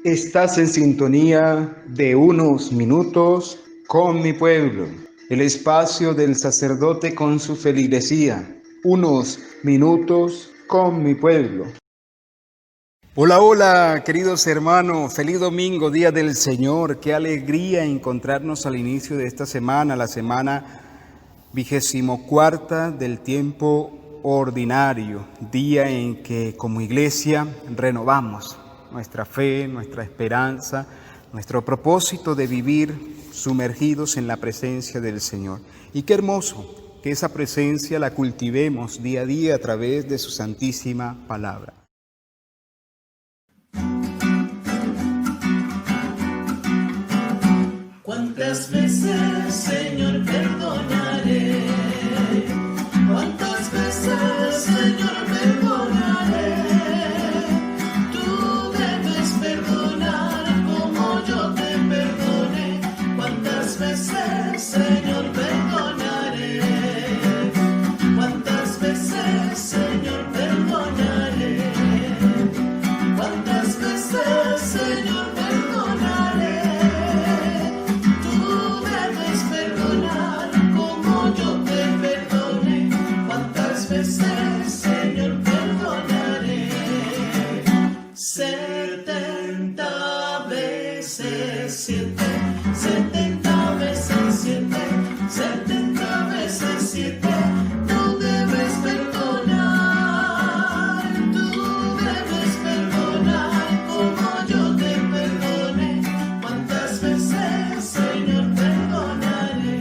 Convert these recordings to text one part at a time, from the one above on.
Estás en sintonía de Unos Minutos con mi pueblo, el espacio del sacerdote con su feligresía. Unos Minutos con mi pueblo. Hola, hola, queridos hermanos, feliz domingo, Día del Señor. Qué alegría encontrarnos al inicio de esta semana, la semana 24 del tiempo ordinario, día en que como iglesia renovamos nuestra fe, nuestra esperanza, nuestro propósito de vivir sumergidos en la presencia del Señor. Y qué hermoso que esa presencia la cultivemos día a día a través de su santísima palabra. ¿Cuántas veces, Señor, perdonaré? ¿Cuántas veces, Señor, perdonaré? Tú debes perdonar como yo te perdoné. ¿Cuántas veces, Señor, perdonaré? ¿Cuántas veces, Señor, perdonaré? ¿Cuántas veces, Señor, perdonaré? Señor, perdonaré 70 veces 7, 70 veces 7, 70 veces 7. Tú debes perdonar, como yo te perdoné. ¿Cuántas veces, Señor, perdonaré?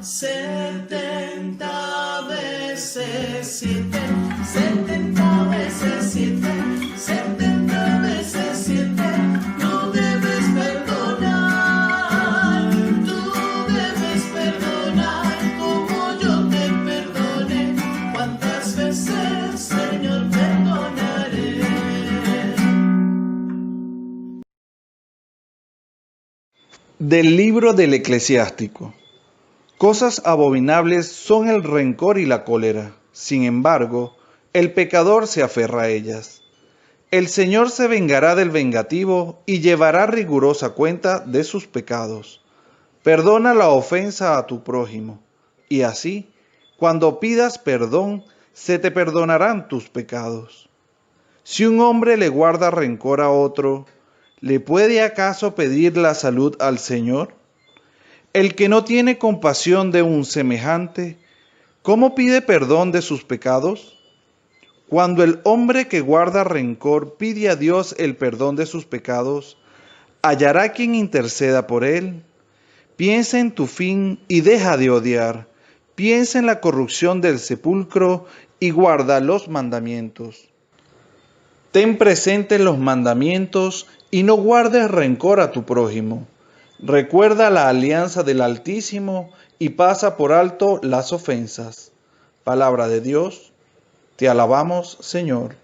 70 veces 7, 70 veces 7, 70 veces 7. No debes perdonar, tú debes perdonar como yo te perdoné. ¿Cuántas veces, Señor, perdonaré? Del libro del Eclesiástico. Cosas abominables son el rencor y la cólera. Sin embargo, el pecador se aferra a ellas. El Señor se vengará del vengativo y llevará rigurosa cuenta de sus pecados. Perdona la ofensa a tu prójimo, y así, cuando pidas perdón, se te perdonarán tus pecados. Si un hombre le guarda rencor a otro, ¿le puede acaso pedir la salud al Señor? El que no tiene compasión de un semejante, ¿cómo pide perdón de sus pecados? Cuando el hombre que guarda rencor pide a Dios el perdón de sus pecados, ¿hallará quien interceda por él? Piensa en tu fin y deja de odiar. Piensa en la corrupción del sepulcro y guarda los mandamientos. Ten presentes los mandamientos y no guardes rencor a tu prójimo. Recuerda la alianza del Altísimo y pasa por alto las ofensas. Palabra de Dios, te alabamos, Señor.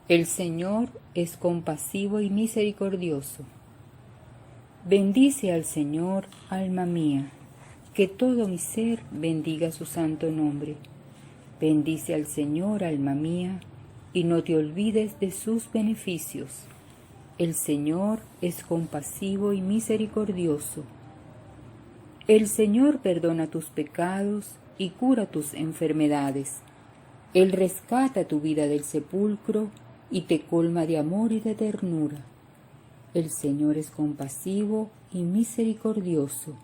El Señor es compasivo y misericordioso. Bendice al Señor, alma mía, que todo mi ser bendiga su santo nombre. Bendice al Señor, alma mía, y no te olvides de sus beneficios. El Señor es compasivo y misericordioso. El Señor perdona tus pecados y cura tus enfermedades. Él rescata tu vida del sepulcro y te colma de amor y de ternura. El Señor es compasivo y misericordioso.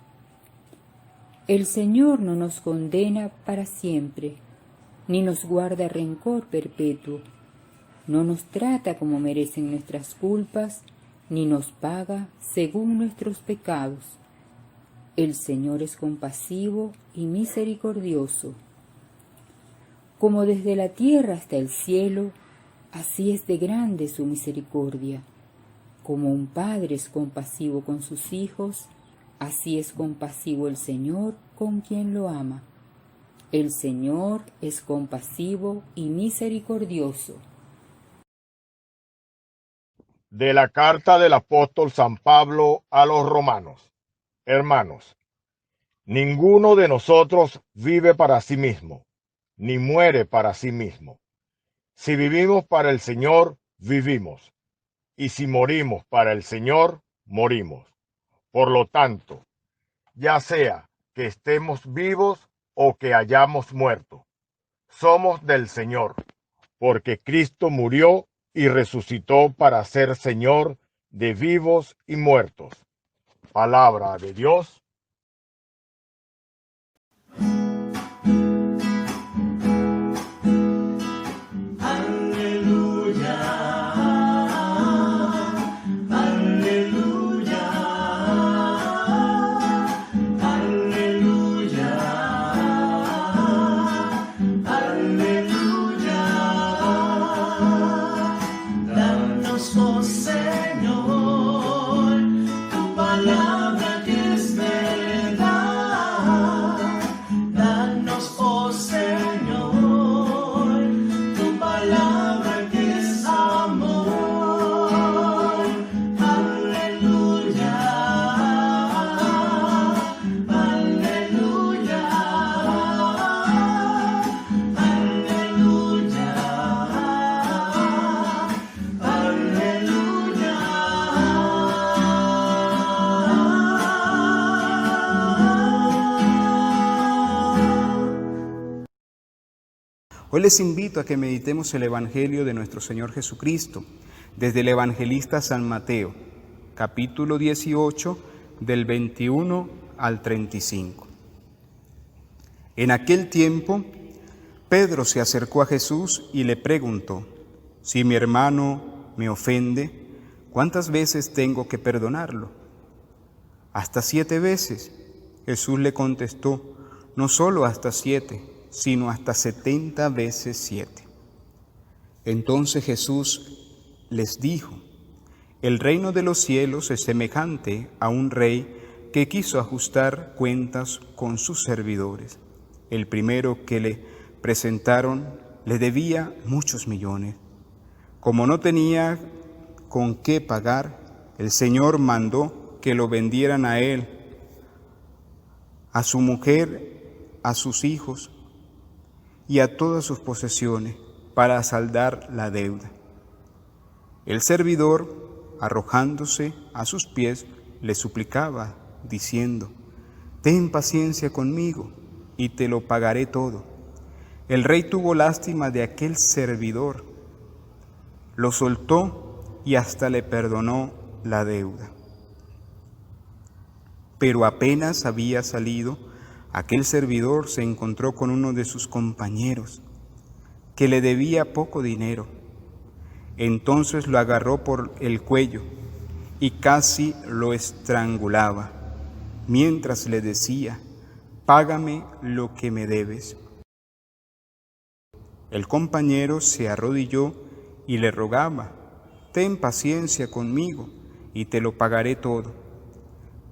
El Señor no nos condena para siempre, ni nos guarda rencor perpetuo. No nos trata como merecen nuestras culpas, ni nos paga según nuestros pecados. El Señor es compasivo y misericordioso. Como desde la tierra hasta el cielo, así es de grande su misericordia. Como un padre es compasivo con sus hijos, así es compasivo el Señor con quien lo ama. El Señor es compasivo y misericordioso. De la carta del apóstol San Pablo a los romanos. Hermanos, ninguno de nosotros vive para sí mismo, ni muere para sí mismo. Si vivimos para el Señor, vivimos. Y si morimos para el Señor, morimos. Por lo tanto, ya sea que estemos vivos o que hayamos muerto, somos del Señor, porque Cristo murió y resucitó para ser Señor de vivos y muertos. Palabra de Dios. Aleluya, aleluya, aleluya, aleluya. Danos, oh Señor, tu palabra que es verdad. Danos, oh Señor, tu palabra que es amor. Aleluya, aleluya, aleluya. Hoy les invito a que meditemos el Evangelio de nuestro Señor Jesucristo, desde el evangelista San Mateo, capítulo 18, del 21 al 35. En aquel tiempo, Pedro se acercó a Jesús y le preguntó: si mi hermano me ofende, ¿cuántas veces tengo que perdonarlo? ¿Hasta 7 veces? Jesús le contestó: no solo hasta 7, sino hasta 70 veces 7. Entonces Jesús les dijo: el reino de los cielos es semejante a un rey que quiso ajustar cuentas con sus servidores. El primero que le presentaron le debía muchos millones. Como no tenía con qué pagar, el Señor mandó que lo vendieran a él, a su mujer, a sus hijos y a todas sus posesiones para saldar la deuda. El servidor, arrojándose a sus pies, le suplicaba, diciendo: ten paciencia conmigo y te lo pagaré todo. El rey tuvo lástima de aquel servidor, lo soltó y hasta le perdonó la deuda. Pero apenas había salido, aquel servidor se encontró con uno de sus compañeros, que le debía poco dinero. Entonces lo agarró por el cuello y casi lo estrangulaba, mientras le decía: págame lo que me debes. El compañero se arrodilló y le rogaba: ten paciencia conmigo y te lo pagaré todo.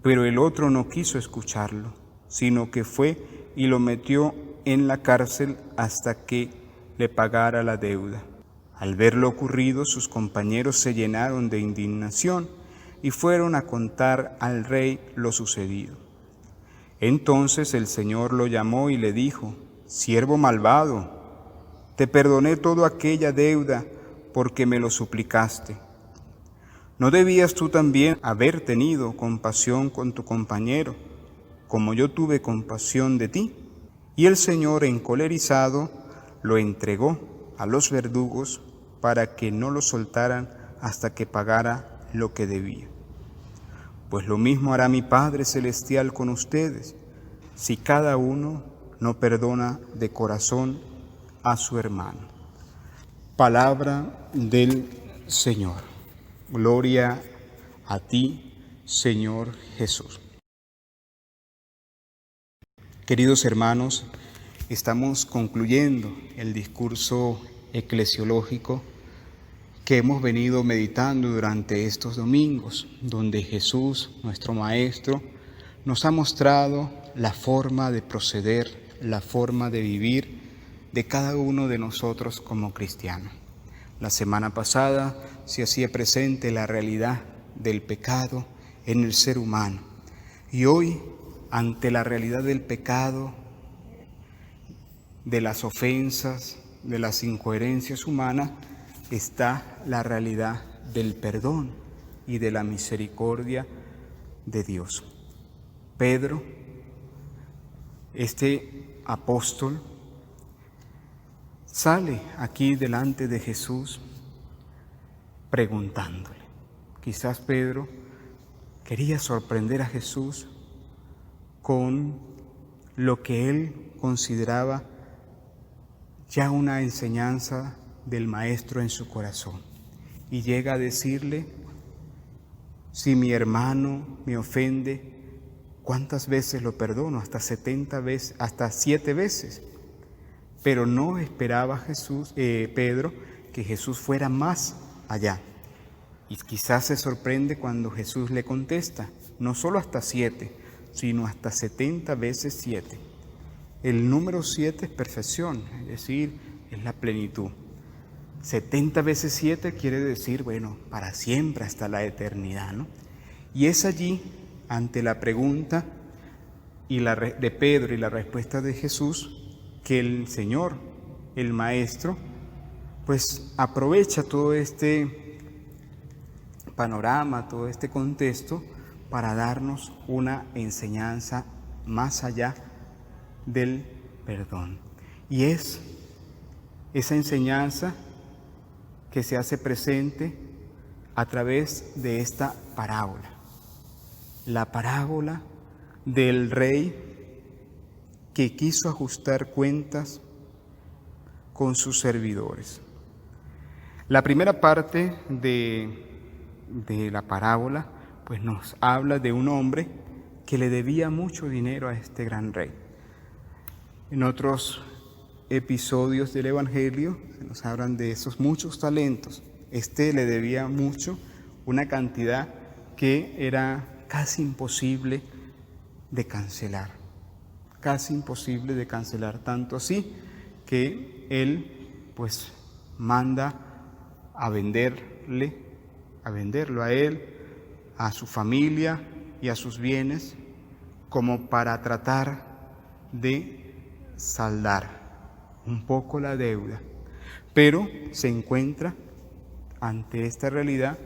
Pero el otro no quiso escucharlo, sino que fue y lo metió en la cárcel hasta que le pagara la deuda. Al ver lo ocurrido, sus compañeros se llenaron de indignación y fueron a contar al rey lo sucedido. Entonces el Señor lo llamó y le dijo: siervo malvado, te perdoné toda aquella deuda porque me lo suplicaste. ¿No debías tú también haber tenido compasión con tu compañero, como yo tuve compasión de ti? Y el Señor, encolerizado, lo entregó a los verdugos para que no lo soltaran hasta que pagara lo que debía. Pues lo mismo hará mi Padre Celestial con ustedes, si cada uno no perdona de corazón a su hermano. Palabra del Señor. Gloria a ti, Señor Jesús. Queridos hermanos, estamos concluyendo el discurso eclesiológico que hemos venido meditando durante estos domingos, donde Jesús, nuestro Maestro, nos ha mostrado la forma de proceder, la forma de vivir de cada uno de nosotros como cristianos. La semana pasada se hacía presente la realidad del pecado en el ser humano, y hoy, ante la realidad del pecado, de las ofensas, de las incoherencias humanas, está la realidad del perdón y de la misericordia de Dios. Pedro, este apóstol, sale aquí delante de Jesús preguntándole. Quizás Pedro quería sorprender a Jesús con lo que él consideraba ya una enseñanza del Maestro en su corazón. Y llega a decirle: si mi hermano me ofende, ¿cuántas veces lo perdono? Hasta 70 veces, hasta 7 veces. Pero no esperaba Pedro, que Jesús fuera más allá. Y quizás se sorprende cuando Jesús le contesta, no solo hasta 7, sino hasta 70 veces 7. El número 7 es perfección, es decir, es la plenitud. 70 veces 7 quiere decir, bueno, para siempre, hasta la eternidad, ¿no? Y es allí, ante la pregunta de Pedro y la respuesta de Jesús, que el Señor, el Maestro, pues aprovecha todo este panorama, todo este contexto, para darnos una enseñanza más allá del perdón. Y es esa enseñanza que se hace presente a través de esta parábola. La parábola del rey que quiso ajustar cuentas con sus servidores. La primera parte de la parábola pues nos habla de un hombre que le debía mucho dinero a este gran rey. En otros episodios del Evangelio se nos hablan de esos muchos talentos. Este le debía mucho, una cantidad que era casi imposible de cancelar. Casi imposible de cancelar, tanto así que él pues manda a venderlo a él, a su familia y a sus bienes, como para tratar de saldar un poco la deuda. Pero se encuentra ante esta realidad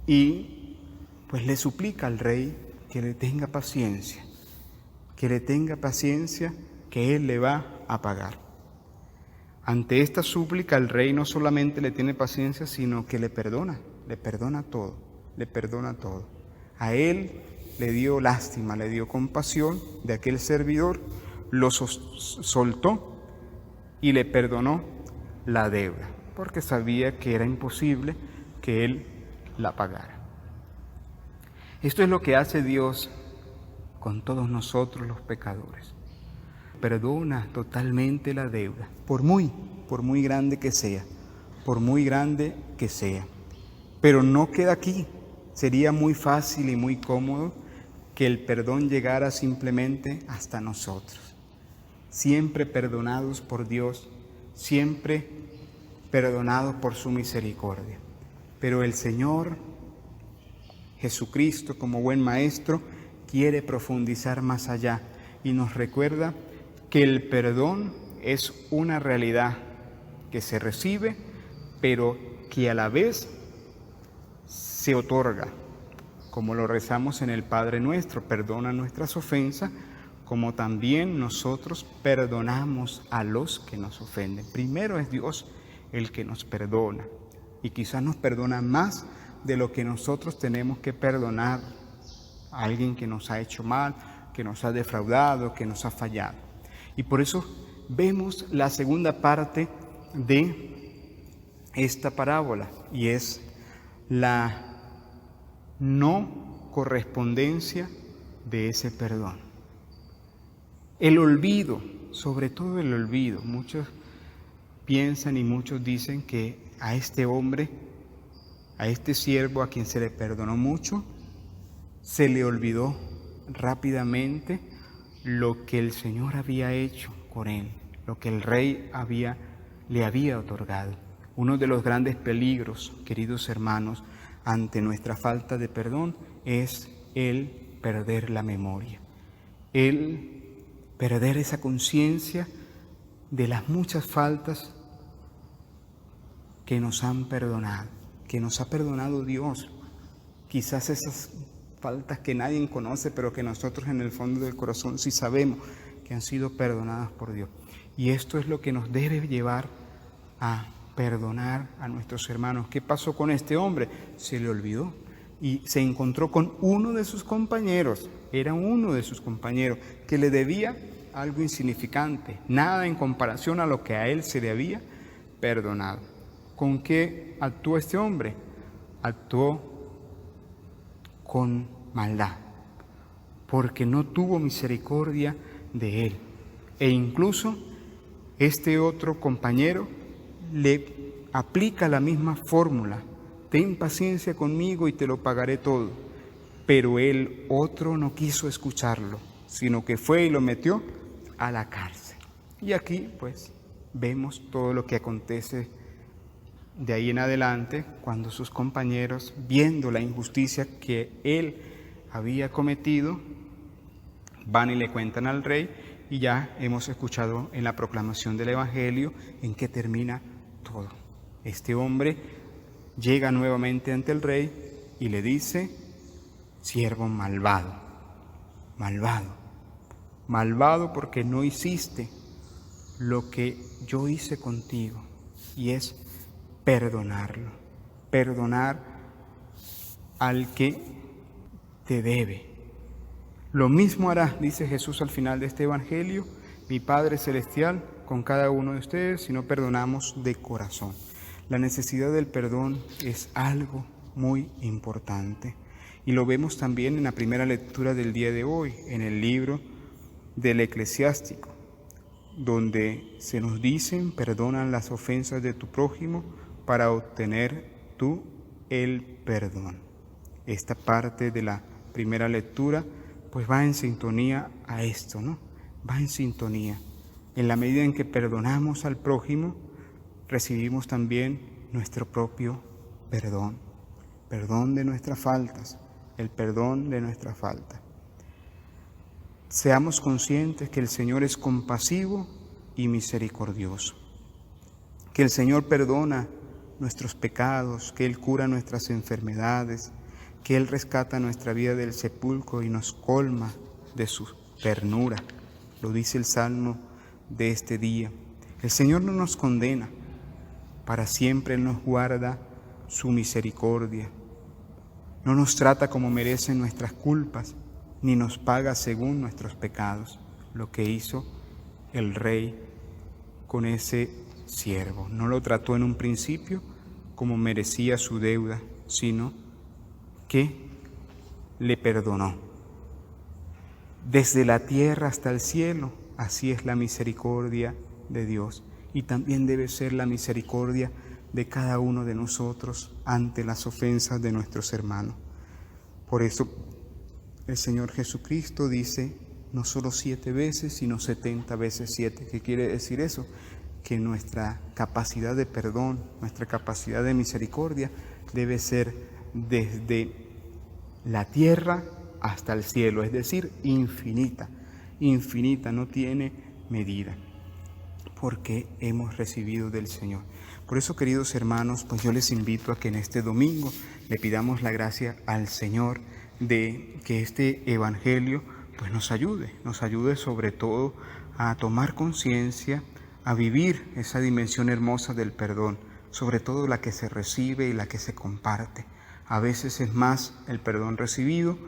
y pues le suplica al rey que le tenga paciencia, que él le va a pagar. Ante esta súplica el rey no solamente le tiene paciencia, sino que le perdona todo. A él le dio lástima, le dio compasión de aquel servidor, lo soltó y le perdonó la deuda, porque sabía que era imposible que él la pagara. Esto es lo que hace Dios con todos nosotros los pecadores. Perdona totalmente la deuda, por muy grande que sea, Pero no queda aquí. Sería muy fácil y muy cómodo que el perdón llegara simplemente hasta nosotros. Siempre perdonados por Dios, siempre perdonados por su misericordia. Pero el Señor Jesucristo, como buen Maestro, quiere profundizar más allá y nos recuerda que el perdón es una realidad que se recibe, pero que a la vez se otorga, como lo rezamos en el Padre Nuestro: perdona nuestras ofensas, como también nosotros perdonamos a los que nos ofenden. Primero es Dios el que nos perdona, y quizás nos perdona más de lo que nosotros tenemos que perdonar a alguien que nos ha hecho mal, que nos ha defraudado, que nos ha fallado. Y por eso vemos la segunda parte de esta parábola, y es la no correspondencia de ese perdón. El olvido, sobre todo el olvido. Muchos piensan y muchos dicen que a este hombre, a este siervo a quien se le perdonó mucho, se le olvidó rápidamente lo que el Señor había hecho con él, lo que el rey le había otorgado. Uno de los grandes peligros, queridos hermanos, ante nuestra falta de perdón es el perder la memoria, el perder esa conciencia de las muchas faltas que nos han perdonado, que nos ha perdonado Dios. Quizás esas faltas que nadie conoce, pero que nosotros en el fondo del corazón sí sabemos que han sido perdonadas por Dios. Y esto es lo que nos debe llevar a perdonar a nuestros hermanos. ¿Qué pasó con este hombre? Se le olvidó y se encontró con uno de sus compañeros, era uno de sus compañeros, que le debía algo insignificante, nada en comparación a lo que a él se le había perdonado. ¿Con qué actuó este hombre? Actuó con maldad, porque no tuvo misericordia de él. E incluso este otro compañero le aplica la misma fórmula: ten paciencia conmigo y te lo pagaré todo. Pero el otro no quiso escucharlo, sino que fue y lo metió a la cárcel. Y aquí pues vemos todo lo que acontece de ahí en adelante, cuando sus compañeros, viendo la injusticia que él había cometido, van y le cuentan al rey, y ya hemos escuchado en la proclamación del Evangelio en que termina todo. Este hombre llega nuevamente ante el rey y le dice: siervo malvado, malvado, malvado porque no hiciste lo que yo hice contigo, y es perdonarlo, perdonar al que te debe. Lo mismo hará, dice Jesús al final de este Evangelio, mi Padre Celestial con cada uno de ustedes si no perdonamos de corazón. La necesidad del perdón es algo muy importante y lo vemos también en la primera lectura del día de hoy, en el libro del Eclesiástico, donde se nos dicen: perdona las ofensas de tu prójimo para obtener tú el perdón. Esta parte de la primera lectura pues va en sintonía a esto, ¿no? Va en sintonía. En la medida en que perdonamos al prójimo, recibimos también nuestro propio perdón, perdón de nuestras faltas, el perdón de nuestra falta. Seamos conscientes que el Señor es compasivo y misericordioso, que el Señor perdona nuestros pecados, que Él cura nuestras enfermedades, que Él rescata nuestra vida del sepulcro y nos colma de su ternura. Lo dice el Salmo de este día. El Señor no nos condena, para siempre Él nos guarda su misericordia. No nos trata como merecen nuestras culpas, ni nos paga según nuestros pecados, lo que hizo el rey con ese siervo. No lo trató en un principio como merecía su deuda, sino que le perdonó. Desde la tierra hasta el cielo, así es la misericordia de Dios, y también debe ser la misericordia de cada uno de nosotros ante las ofensas de nuestros hermanos. Por eso el Señor Jesucristo dice: no solo 7 veces, sino 70 veces 7. ¿Qué quiere decir eso? Que nuestra capacidad de perdón, nuestra capacidad de misericordia debe ser desde la tierra hasta el cielo, es decir, infinita, infinita, no tiene medida, porque hemos recibido del Señor. Por eso, queridos hermanos, pues yo les invito a que en este domingo le pidamos la gracia al Señor de que este Evangelio pues nos ayude sobre todo a tomar conciencia, a vivir esa dimensión hermosa del perdón, sobre todo la que se recibe y la que se comparte. A veces es más el perdón recibido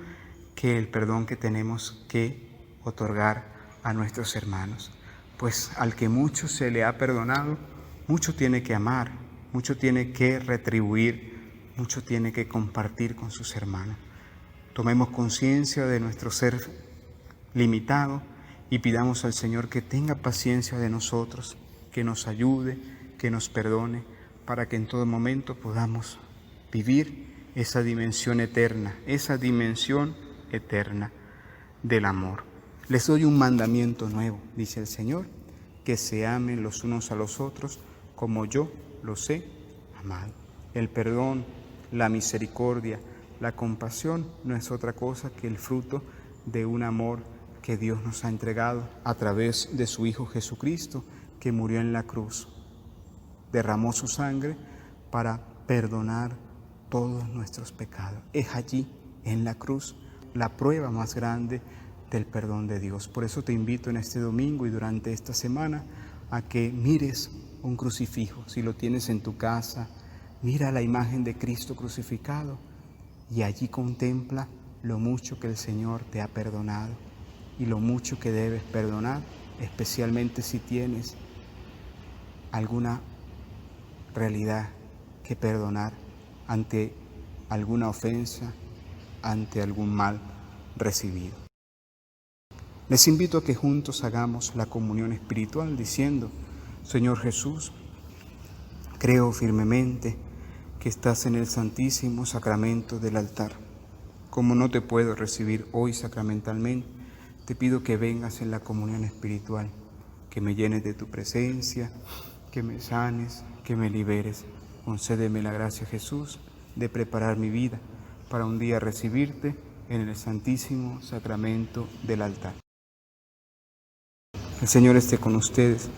que el perdón que tenemos que otorgar a nuestros hermanos. Pues al que mucho se le ha perdonado, mucho tiene que amar, mucho tiene que retribuir, mucho tiene que compartir con sus hermanos. Tomemos conciencia de nuestro ser limitado y pidamos al Señor que tenga paciencia de nosotros, que nos ayude, que nos perdone, para que en todo momento podamos vivir esa dimensión eterna del amor. Les doy un mandamiento nuevo, dice el Señor, que se amen los unos a los otros como yo los he amado. El perdón, la misericordia, la compasión no es otra cosa que el fruto de un amor que Dios nos ha entregado a través de su Hijo Jesucristo, que murió en la cruz, derramó su sangre para perdonar todos nuestros pecados. Es allí, en la cruz, la prueba más grande del perdón de Dios. Por eso te invito en este domingo y durante esta semana a que mires un crucifijo. Si lo tienes en tu casa, mira la imagen de Cristo crucificado y allí contempla lo mucho que el Señor te ha perdonado y lo mucho que debes perdonar, especialmente si tienes alguna realidad que perdonar ante alguna ofensa, ante algún mal recibido. Les invito a que juntos hagamos la comunión espiritual diciendo: Señor Jesús, creo firmemente que estás en el santísimo sacramento del altar. Como no te puedo recibir hoy sacramentalmente, te pido que vengas en la comunión espiritual, que me llenes de tu presencia, que me sanes, que me liberes. Concédeme la gracia, Jesús, de preparar mi vida para un día recibirte en el santísimo sacramento del altar. El Señor esté con ustedes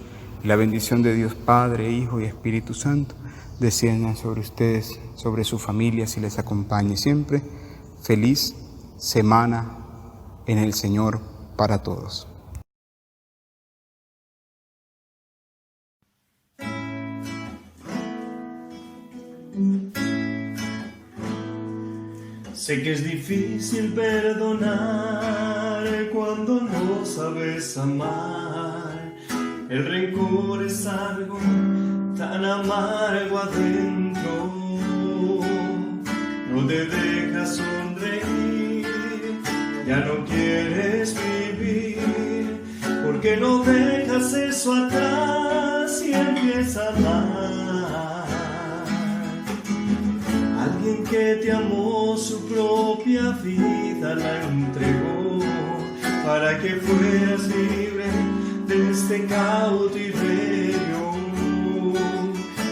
y la bendición de Dios Padre, Hijo y Espíritu Santo desciendan sobre ustedes, sobre sus familias y les acompañe siempre. Feliz semana en el Señor para todos. Sé que es difícil perdonar cuando no sabes amar. El rencor es algo tan amargo adentro. No te dejas sonreír, ya no quieres vivir, porque no dejas eso atrás y empiezas a amar. Alguien que te amó, su propia vida la entregó para que fueras libre de este cautiverio.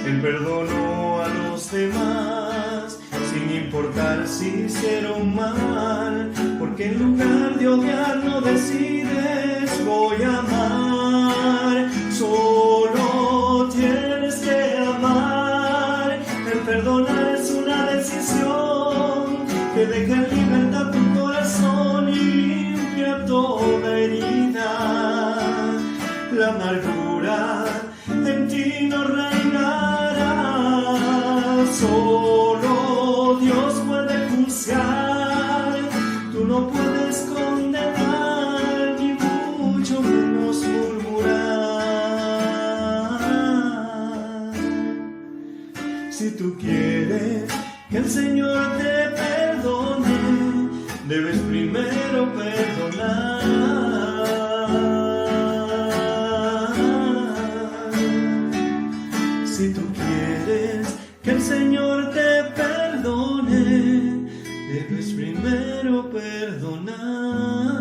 Él perdonó a los demás sin importar si hicieron mal, porque en lugar de odiar no decides voy a amar. Solo tienes que amar. El perdonar es una decisión que deja en libertad tu corazón y limpia toda herida. La amargura en ti no reinará. Solo Dios puede juzgar. Tú no puedes condenar ni mucho menos murmurar. Si tú quieres que el Señor te perdone, debes primero perdonar. Si tú quieres que el Señor te perdone, debes primero perdonar.